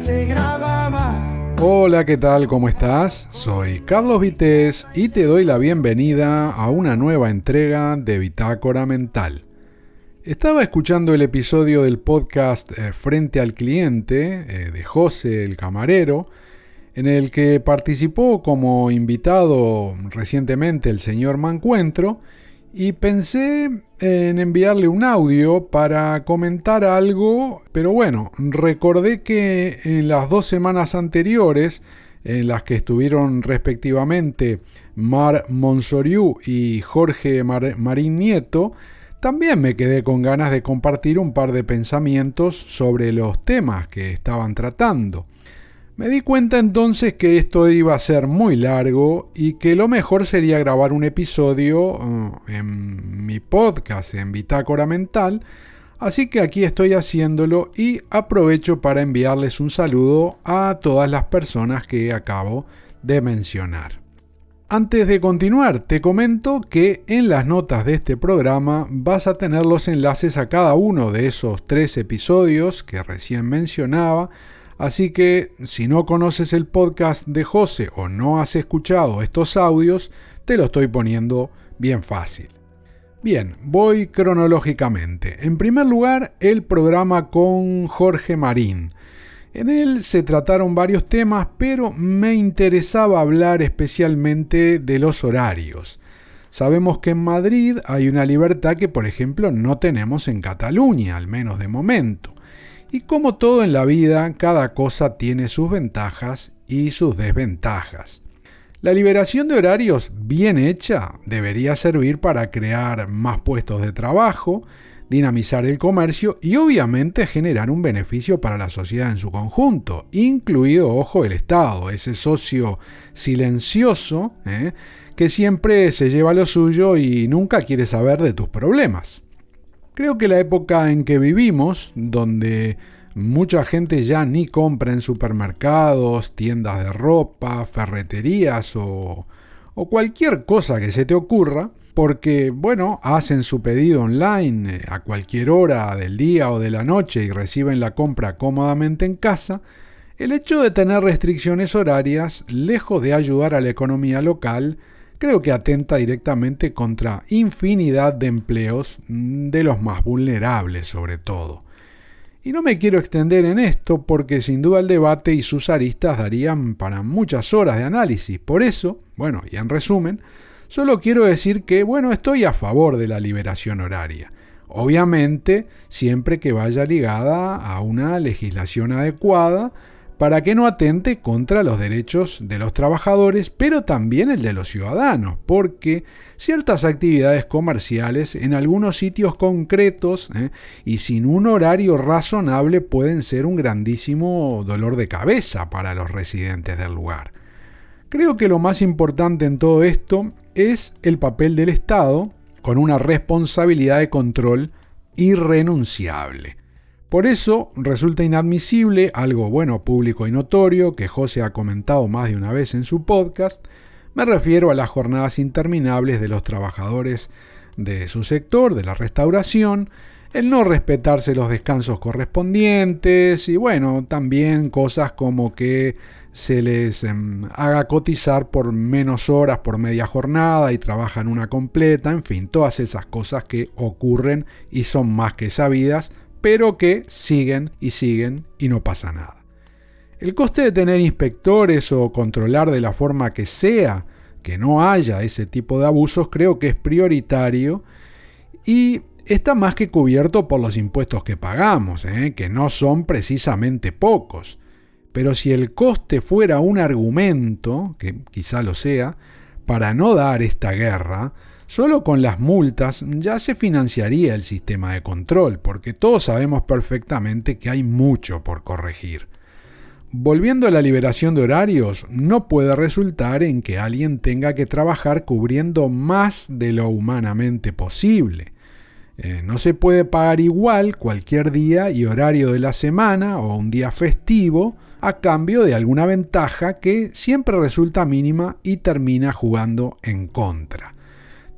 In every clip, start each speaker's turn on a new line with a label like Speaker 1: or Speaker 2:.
Speaker 1: se grababa.
Speaker 2: Hola, ¿qué tal? ¿Cómo estás? Soy Carlos Vitéz y te doy la bienvenida a una nueva entrega de Bitácora Mental. Estaba escuchando el episodio del podcast Frente al Cliente de José el Camarero, en el que participó como invitado recientemente el señor Mancuentro, y pensé en enviarle un audio para comentar algo, pero bueno, recordé que en las 2 semanas anteriores, en las que estuvieron respectivamente Mar Monsoriu y Jorge Marín Nieto, también me quedé con ganas de compartir un par de pensamientos sobre los temas que estaban tratando. Me di cuenta entonces que esto iba a ser muy largo y que lo mejor sería grabar un episodio en mi podcast, en Bitácora Mental, así que aquí estoy haciéndolo y aprovecho para enviarles un saludo a todas las personas que acabo de mencionar. Antes de continuar, te comento que en las notas de este programa vas a tener los enlaces a cada uno de esos 3 episodios que recién mencionaba. Así que si no conoces el podcast de José o no has escuchado estos audios, te lo estoy poniendo bien fácil. Bien, voy cronológicamente. En primer lugar, el programa con Jorge Marín. En él se trataron varios temas, pero me interesaba hablar especialmente de los horarios. Sabemos que en Madrid hay una libertad que, por ejemplo, no tenemos en Cataluña, al menos de momento. Y como todo en la vida, cada cosa tiene sus ventajas y sus desventajas. La liberación de horarios bien hecha debería servir para crear más puestos de trabajo, dinamizar el comercio y obviamente generar un beneficio para la sociedad en su conjunto, incluido, ojo, el Estado, ese socio silencioso que siempre se lleva lo suyo y nunca quiere saber de tus problemas. Creo que la época en que vivimos, donde mucha gente ya ni compra en supermercados, tiendas de ropa, ferreterías o cualquier cosa que se te ocurra, porque, bueno, hacen su pedido online a cualquier hora del día o de la noche y reciben la compra cómodamente en casa, el hecho de tener restricciones horarias, lejos de ayudar a la economía local, creo que atenta directamente contra infinidad de empleos, de los más vulnerables sobre todo. Y no me quiero extender en esto porque sin duda el debate y sus aristas darían para muchas horas de análisis. Por eso, bueno, y en resumen, solo quiero decir que, bueno, estoy a favor de la liberación horaria. Obviamente, siempre que vaya ligada a una legislación adecuada, para que no atente contra los derechos de los trabajadores, pero también el de los ciudadanos, porque ciertas actividades comerciales en algunos sitios concretos y sin un horario razonable pueden ser un grandísimo dolor de cabeza para los residentes del lugar. Creo que lo más importante en todo esto es el papel del Estado con una responsabilidad de control irrenunciable. Por eso resulta inadmisible algo bueno, público y notorio que José ha comentado más de una vez en su podcast. Me refiero a las jornadas interminables de los trabajadores de su sector, de la restauración, el no respetarse los descansos correspondientes y bueno, también cosas como que se les haga cotizar por menos horas por media jornada y trabajan una completa, en fin, todas esas cosas que ocurren y son más que sabidas, pero que siguen y no pasa nada. El coste de tener inspectores o controlar de la forma que sea que no haya ese tipo de abusos creo que es prioritario y está más que cubierto por los impuestos que pagamos, que no son precisamente pocos. Pero si el coste fuera un argumento, que quizá lo sea, para no dar esta guerra, solo con las multas ya se financiaría el sistema de control, porque todos sabemos perfectamente que hay mucho por corregir. Volviendo a la liberación de horarios, no puede resultar en que alguien tenga que trabajar cubriendo más de lo humanamente posible. No se puede pagar igual cualquier día y horario de la semana o un día festivo a cambio de alguna ventaja que siempre resulta mínima y termina jugando en contra.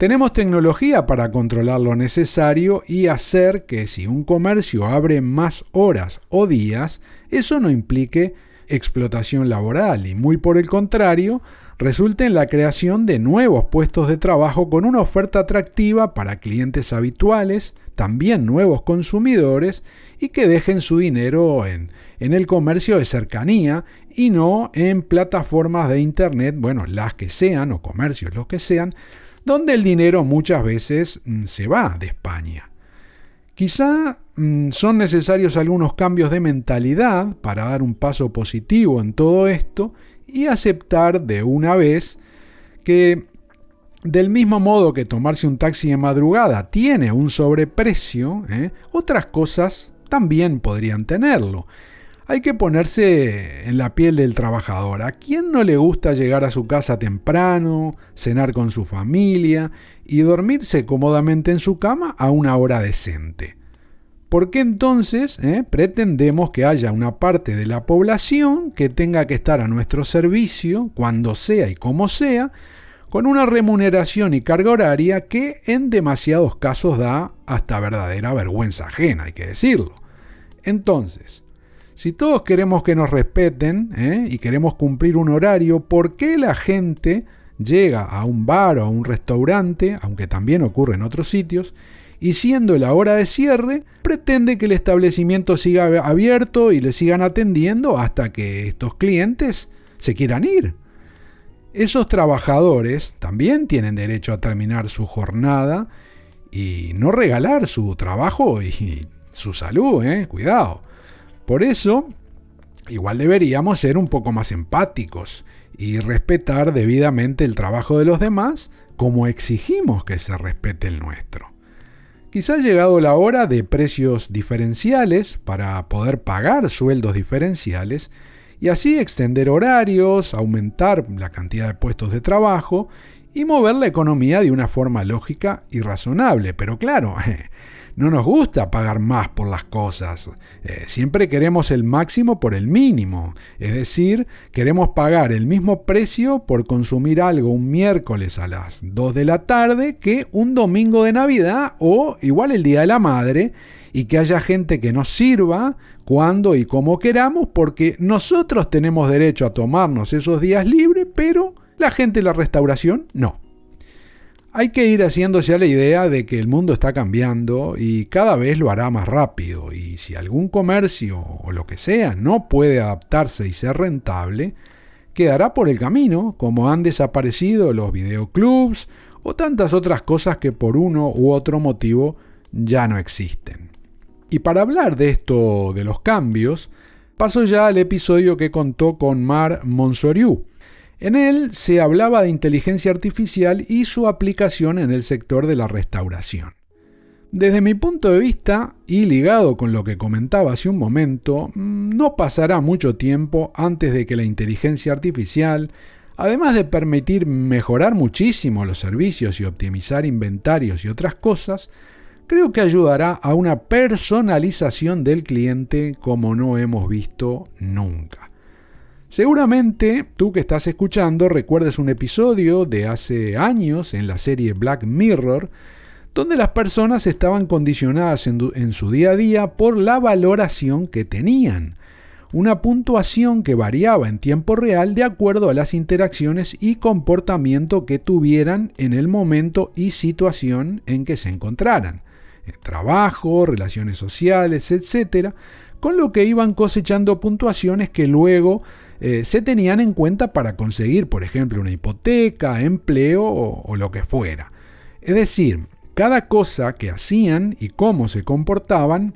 Speaker 2: Tenemos tecnología para controlar lo necesario y hacer que si un comercio abre más horas o días, eso no implique explotación laboral y muy por el contrario, resulte en la creación de nuevos puestos de trabajo con una oferta atractiva para clientes habituales, también nuevos consumidores y que dejen su dinero en el comercio de cercanía y no en plataformas de internet, bueno, las que sean o comercios los que sean, donde el dinero muchas veces se va de España. Quizá son necesarios algunos cambios de mentalidad para dar un paso positivo en todo esto y aceptar de una vez que del mismo modo que tomarse un taxi de madrugada tiene un sobreprecio, otras cosas también podrían tenerlo. Hay que ponerse en la piel del trabajador. ¿A quién no le gusta llegar a su casa temprano, cenar con su familia y dormirse cómodamente en su cama a una hora decente? ¿Por qué entonces pretendemos que haya una parte de la población que tenga que estar a nuestro servicio, cuando sea y como sea, con una remuneración y carga horaria que en demasiados casos da hasta verdadera vergüenza ajena, hay que decirlo? Entonces, si todos queremos que nos respeten y queremos cumplir un horario, ¿por qué la gente llega a un bar o a un restaurante, aunque también ocurre en otros sitios, y siendo la hora de cierre, pretende que el establecimiento siga abierto y le sigan atendiendo hasta que estos clientes se quieran ir? Esos trabajadores también tienen derecho a terminar su jornada y no regalar su trabajo y su salud, cuidado. Por eso, igual deberíamos ser un poco más empáticos y respetar debidamente el trabajo de los demás como exigimos que se respete el nuestro. Quizá ha llegado la hora de precios diferenciales para poder pagar sueldos diferenciales y así extender horarios, aumentar la cantidad de puestos de trabajo y mover la economía de una forma lógica y razonable. Pero claro, no nos gusta pagar más por las cosas. Siempre queremos el máximo por el mínimo. Es decir, queremos pagar el mismo precio por consumir algo un miércoles a las 2 de la tarde que un domingo de Navidad o igual el Día de la Madre, y que haya gente que nos sirva cuando y como queramos, porque nosotros tenemos derecho a tomarnos esos días libres, pero la gente de la restauración no. Hay que ir haciéndose a la idea de que el mundo está cambiando y cada vez lo hará más rápido, y si algún comercio o lo que sea no puede adaptarse y ser rentable, quedará por el camino, como han desaparecido los videoclubs o tantas otras cosas que por uno u otro motivo ya no existen. Y para hablar de esto de los cambios, paso ya al episodio que contó con Mar Monsoriu. En él se hablaba de inteligencia artificial y su aplicación en el sector de la restauración. Desde mi punto de vista, y ligado con lo que comentaba hace un momento, no pasará mucho tiempo antes de que la inteligencia artificial, además de permitir mejorar muchísimo los servicios y optimizar inventarios y otras cosas, creo que ayudará a una personalización del cliente como no hemos visto nunca. Seguramente tú que estás escuchando recuerdes un episodio de hace años en la serie Black Mirror, donde las personas estaban condicionadas en su día a día por la valoración que tenían, una puntuación que variaba en tiempo real de acuerdo a las interacciones y comportamiento que tuvieran en el momento y situación en que se encontraran. Trabajo, relaciones sociales, etc., con lo que iban cosechando puntuaciones que luego se tenían en cuenta para conseguir, por ejemplo, una hipoteca, empleo o lo que fuera. Es decir, cada cosa que hacían y cómo se comportaban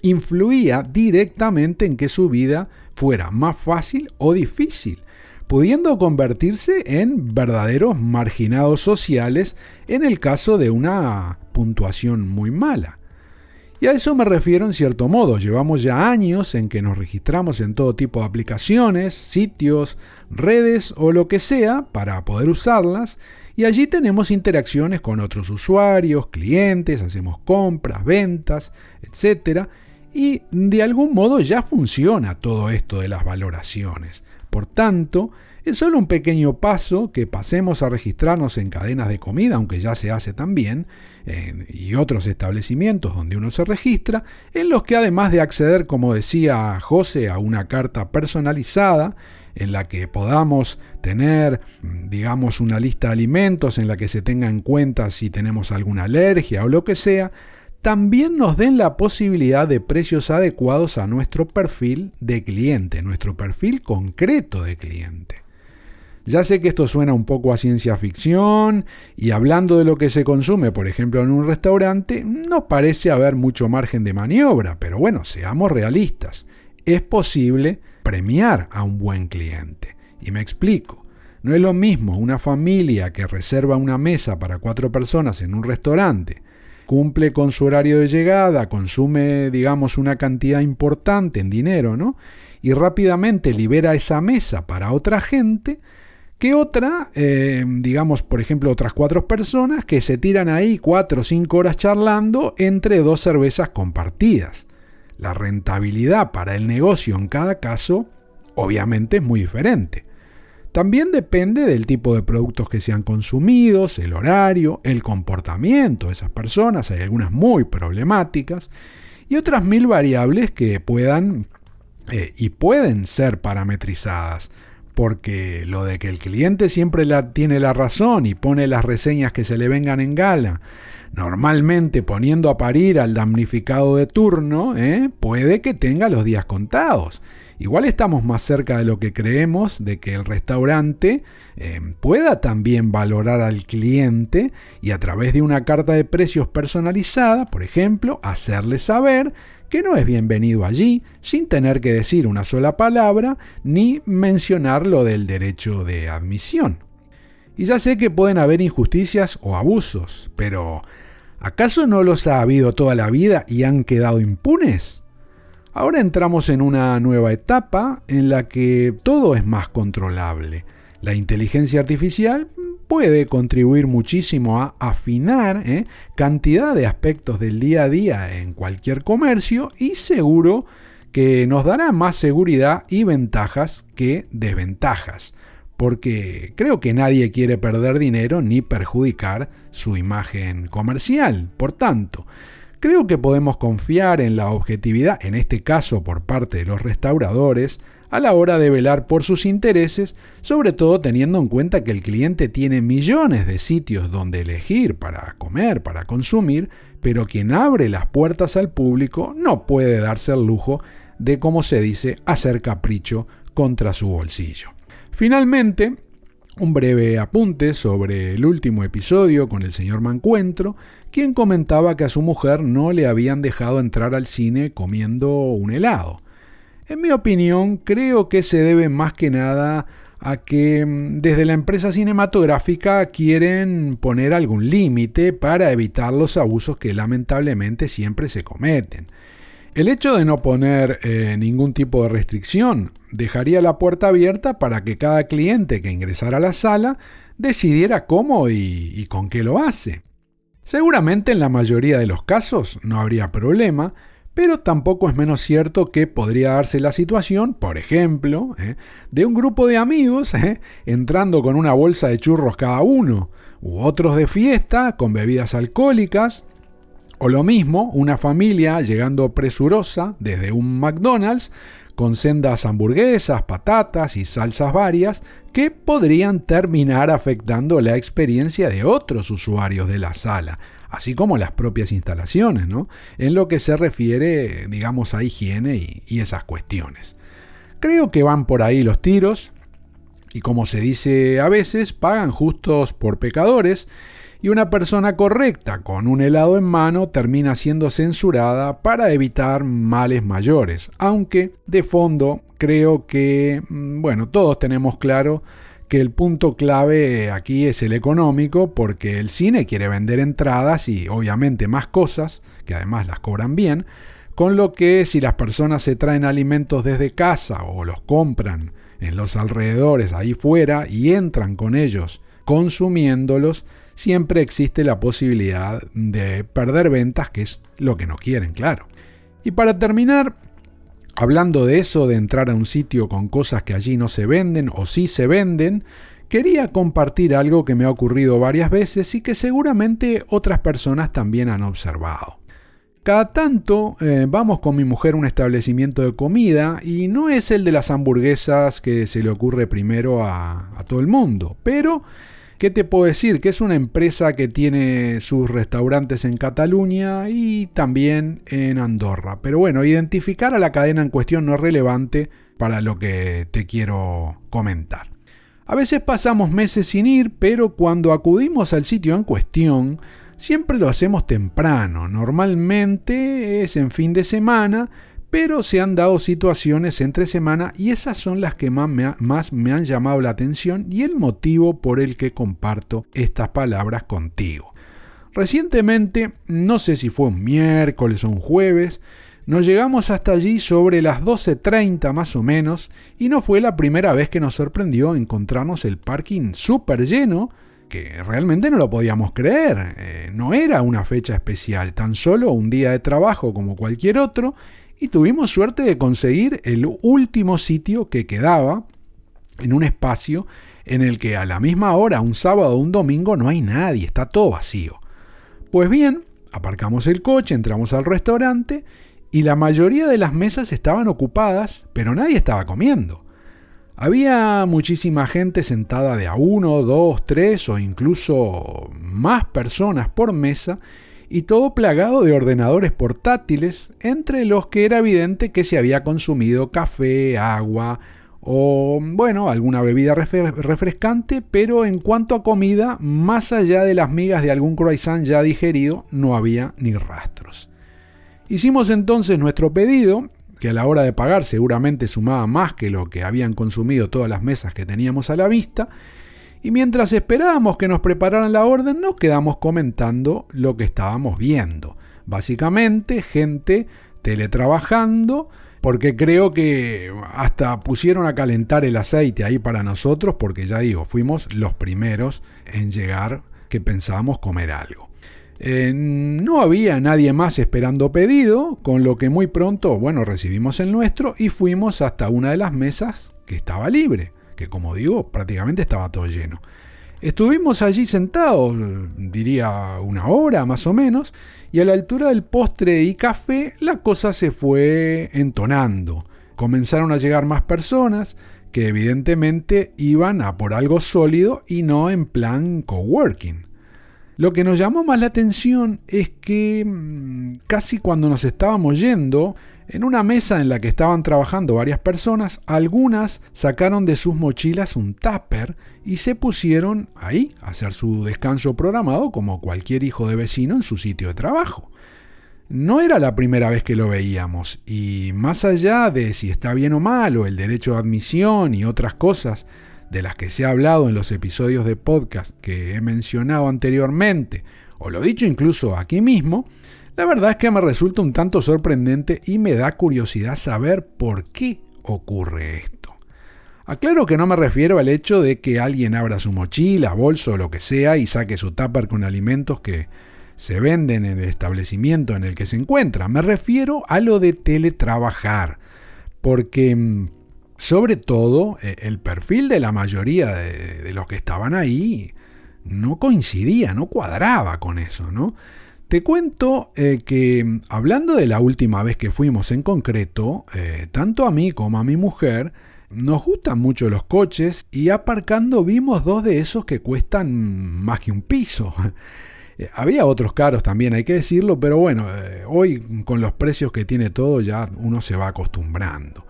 Speaker 2: influía directamente en que su vida fuera más fácil o difícil, pudiendo convertirse en verdaderos marginados sociales en el caso de una puntuación muy mala. Y a eso me refiero en cierto modo. Llevamos ya años en que nos registramos en todo tipo de aplicaciones, sitios, redes o lo que sea para poder usarlas, y allí tenemos interacciones con otros usuarios, clientes, hacemos compras, ventas, etc. Y de algún modo ya funciona todo esto de las valoraciones. Por tanto, Es solo un pequeño paso que pasemos a registrarnos en cadenas de comida, aunque ya se hace también, y otros establecimientos donde uno se registra, en los que además de acceder, como decía José, a una carta personalizada, en la que podamos tener, digamos, una lista de alimentos en la que se tenga en cuenta si tenemos alguna alergia o lo que sea, también nos den la posibilidad de precios adecuados a nuestro perfil de cliente, nuestro perfil concreto de cliente. Ya sé que esto suena un poco a ciencia ficción y hablando de lo que se consume, por ejemplo, en un restaurante, no parece haber mucho margen de maniobra, pero bueno, seamos realistas. Es posible premiar a un buen cliente. Y me explico. No es lo mismo una familia que reserva una mesa para 4 personas en un restaurante, cumple con su horario de llegada, consume, digamos, una cantidad importante en dinero, ¿no? Y rápidamente libera esa mesa para otra gente, que otra, digamos, por ejemplo, otras 4 personas que se tiran ahí 4 o 5 horas charlando entre 2 cervezas compartidas. La rentabilidad para el negocio en cada caso, obviamente, es muy diferente. También depende del tipo de productos que sean consumidos, el horario, el comportamiento de esas personas, hay algunas muy problemáticas, y otras 1000 variables que pueden ser parametrizadas. Porque lo de que el cliente siempre tiene la razón y pone las reseñas que se le vengan en gala, normalmente poniendo a parir al damnificado de turno, puede que tenga los días contados. Igual estamos más cerca de lo que creemos de que el restaurante pueda también valorar al cliente y a través de una carta de precios personalizada, por ejemplo, hacerle saber que no es bienvenido allí, sin tener que decir una sola palabra ni mencionar lo del derecho de admisión. Y ya sé que pueden haber injusticias o abusos, pero ¿acaso no los ha habido toda la vida y han quedado impunes? Ahora entramos en una nueva etapa en la que todo es más controlable. La inteligencia artificial puede contribuir muchísimo a afinar cantidad de aspectos del día a día en cualquier comercio y seguro que nos dará más seguridad y ventajas que desventajas, porque creo que nadie quiere perder dinero ni perjudicar su imagen comercial. Por tanto, creo que podemos confiar en la objetividad, en este caso por parte de los restauradores, a la hora de velar por sus intereses, sobre todo teniendo en cuenta que el cliente tiene millones de sitios donde elegir para comer, para consumir, pero quien abre las puertas al público no puede darse el lujo de, como se dice, hacer capricho contra su bolsillo. Finalmente, un breve apunte sobre el último episodio con el señor Mancuentro, quien comentaba que a su mujer no le habían dejado entrar al cine comiendo un helado. En mi opinión, creo que se debe más que nada a que desde la empresa cinematográfica quieren poner algún límite para evitar los abusos que lamentablemente siempre se cometen. El hecho de no poner ningún tipo de restricción dejaría la puerta abierta para que cada cliente que ingresara a la sala decidiera cómo y con qué lo hace. Seguramente en la mayoría de los casos no habría problema, pero tampoco es menos cierto que podría darse la situación, por ejemplo, de un grupo de amigos entrando con una bolsa de churros cada uno, u otros de fiesta con bebidas alcohólicas, o lo mismo, una familia llegando presurosa desde un McDonald's con sendas hamburguesas, patatas y salsas varias que podrían terminar afectando la experiencia de otros usuarios de la sala, así como las propias instalaciones, ¿no? En lo que se refiere, digamos, a higiene y esas cuestiones. Creo que van por ahí los tiros y, como se dice a veces, pagan justos por pecadores, y una persona correcta con un helado en mano termina siendo censurada para evitar males mayores, aunque de fondo creo que, todos tenemos claro que el punto clave aquí es el económico, porque el cine quiere vender entradas y obviamente más cosas, que además las cobran bien, con lo que si las personas se traen alimentos desde casa o los compran en los alrededores ahí fuera y entran con ellos consumiéndolos, siempre existe la posibilidad de perder ventas, que es lo que no quieren, claro. Y para terminar, Hablando de eso, de entrar a un sitio con cosas que allí no se venden o sí se venden, quería compartir algo que me ha ocurrido varias veces y que seguramente otras personas también han observado. Cada tanto vamos con mi mujer a un establecimiento de comida y no es el de las hamburguesas que se le ocurre primero a todo el mundo, pero ¿qué te puedo decir? Que es una empresa que tiene sus restaurantes en Cataluña y también en Andorra. Pero bueno, identificar a la cadena en cuestión no es relevante para lo que te quiero comentar. A veces pasamos meses sin ir, pero cuando acudimos al sitio en cuestión, siempre lo hacemos temprano. Normalmente es en fin de semana, pero se han dado situaciones entre semana y esas son las que más me han llamado la atención y el motivo por el que comparto estas palabras contigo. Recientemente, no sé si fue un miércoles o un jueves, nos llegamos hasta allí sobre las 12:30 más o menos y no fue la primera vez que nos sorprendió encontrarnos el parking súper lleno, que realmente no lo podíamos creer. No era una fecha especial, tan solo un día de trabajo como cualquier otro, y tuvimos suerte de conseguir el último sitio que quedaba en un espacio en el que a la misma hora, un sábado o un domingo, no hay nadie, está todo vacío. Pues bien, aparcamos el coche, entramos al restaurante y la mayoría de las mesas estaban ocupadas, pero nadie estaba comiendo. Había muchísima gente sentada de a 1, 2, 3 o incluso más personas por mesa y todo plagado de ordenadores portátiles, entre los que era evidente que se había consumido café, agua o, bueno, alguna bebida refrescante, pero en cuanto a comida, más allá de las migas de algún croissant ya digerido, no había ni rastros. Hicimos entonces nuestro pedido, que a la hora de pagar seguramente sumaba más que lo que habían consumido todas las mesas que teníamos a la vista, y mientras esperábamos que nos prepararan la orden, nos quedamos comentando lo que estábamos viendo. Básicamente, gente teletrabajando, porque creo que hasta pusieron a calentar el aceite ahí para nosotros, porque ya digo, fuimos los primeros en llegar que pensábamos comer algo. No había nadie más esperando pedido, con lo que muy pronto, recibimos el nuestro y fuimos hasta una de las mesas que estaba libre, que como digo, prácticamente estaba todo lleno. Estuvimos allí sentados, diría una hora más o menos, y a la altura del postre y café la cosa se fue entonando. Comenzaron a llegar más personas que evidentemente iban a por algo sólido y no en plan coworking. Lo que nos llamó más la atención es que casi cuando nos estábamos yendo, en una mesa en la que estaban trabajando varias personas, algunas sacaron de sus mochilas un tupper y se pusieron ahí a hacer su descanso programado como cualquier hijo de vecino en su sitio de trabajo. No era la primera vez que lo veíamos y más allá de si está bien o mal o el derecho de admisión y otras cosas de las que se ha hablado en los episodios de podcast que he mencionado anteriormente, o lo dicho incluso aquí mismo, la verdad es que me resulta un tanto sorprendente y me da curiosidad saber por qué ocurre esto. Aclaro que no me refiero al hecho de que alguien abra su mochila, bolso o lo que sea y saque su tupper con alimentos que se venden en el establecimiento en el que se encuentra. Me refiero a lo de teletrabajar, porque sobre todo el perfil de la mayoría de los que estaban ahí no coincidía, no cuadraba con eso, ¿no? Te cuento que hablando de la última vez que fuimos en concreto, tanto a mí como a mi mujer nos gustan mucho los coches y aparcando vimos 2 de esos que cuestan más que un piso. Había otros caros también, hay que decirlo, pero hoy con los precios que tiene todo ya uno se va acostumbrando.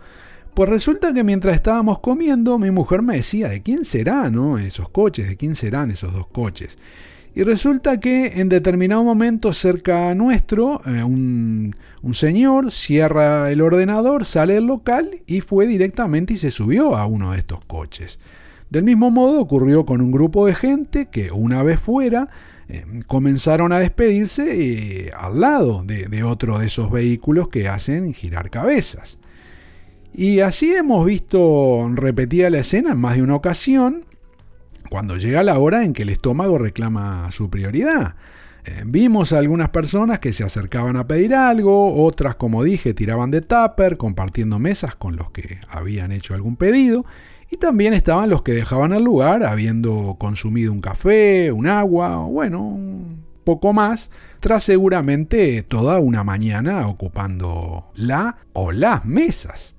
Speaker 2: Pues resulta que mientras estábamos comiendo, mi mujer me decía, ¿de quién serán, no, esos coches? ¿De quién serán esos 2 coches? Y resulta que en determinado momento cerca nuestro, un señor cierra el ordenador, sale del local y fue directamente y se subió a uno de estos coches. Del mismo modo ocurrió con un grupo de gente que una vez fuera comenzaron a despedirse al lado de otro de esos vehículos que hacen girar cabezas. Y así hemos visto repetida la escena en más de una ocasión, cuando llega la hora en que el estómago reclama su prioridad. Vimos a algunas personas que se acercaban a pedir algo, otras, como dije, tiraban de tupper, compartiendo mesas con los que habían hecho algún pedido, y también estaban los que dejaban el lugar habiendo consumido un café, un agua, o bueno, un poco más, tras seguramente toda una mañana ocupando la o las mesas.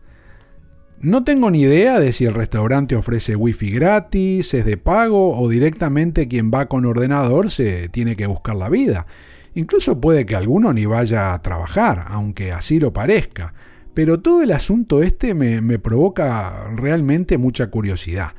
Speaker 2: No tengo ni idea de si el restaurante ofrece wifi gratis, es de pago o directamente quien va con ordenador se tiene que buscar la vida. Incluso puede que alguno ni vaya a trabajar, aunque así lo parezca. Pero todo el asunto me provoca realmente mucha curiosidad.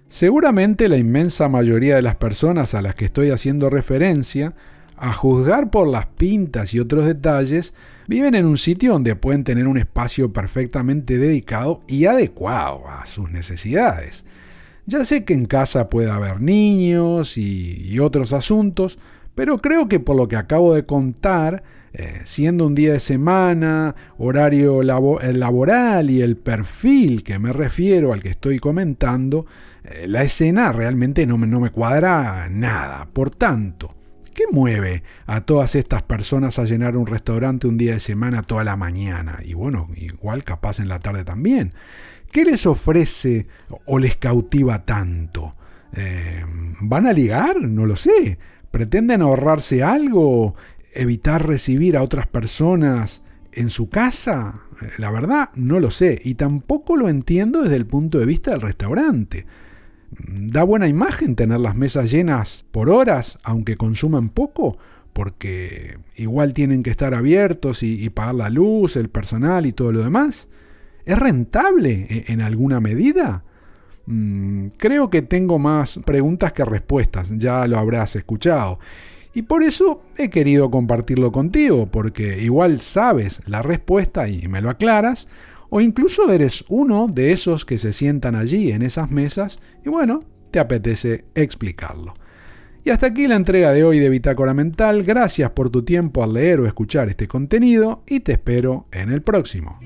Speaker 2: Seguramente la inmensa mayoría de las personas a las que estoy haciendo referencia, a juzgar por las pintas y otros detalles, viven en un sitio donde pueden tener un espacio perfectamente dedicado y adecuado a sus necesidades. Ya sé que en casa puede haber niños y otros asuntos, pero creo que por lo que acabo de contar, siendo un día de semana, horario laboral y el perfil que me refiero al que estoy comentando, la escena realmente no me cuadra nada. Por tanto, ¿qué mueve a todas estas personas a llenar un restaurante un día de semana toda la mañana? Y bueno, igual capaz en la tarde también. ¿Qué les ofrece o les cautiva tanto? ¿Van a ligar? No lo sé. ¿Pretenden ahorrarse algo? ¿Evitar recibir a otras personas en su casa? La verdad, no lo sé. Y tampoco lo entiendo desde el punto de vista del restaurante. Da buena imagen tener las mesas llenas por horas, aunque consuman poco, porque igual tienen que estar abiertos y pagar la luz, el personal y todo lo demás. ¿Es rentable en alguna medida? Creo que tengo más preguntas que respuestas, ya lo habrás escuchado. Y por eso he querido compartirlo contigo, porque igual sabes la respuesta y me lo aclaras, o incluso eres uno de esos que se sientan allí en esas mesas y bueno, te apetece explicarlo. Y hasta aquí la entrega de hoy de Bitácora Mental. Gracias por tu tiempo al leer o escuchar este contenido y te espero en el próximo.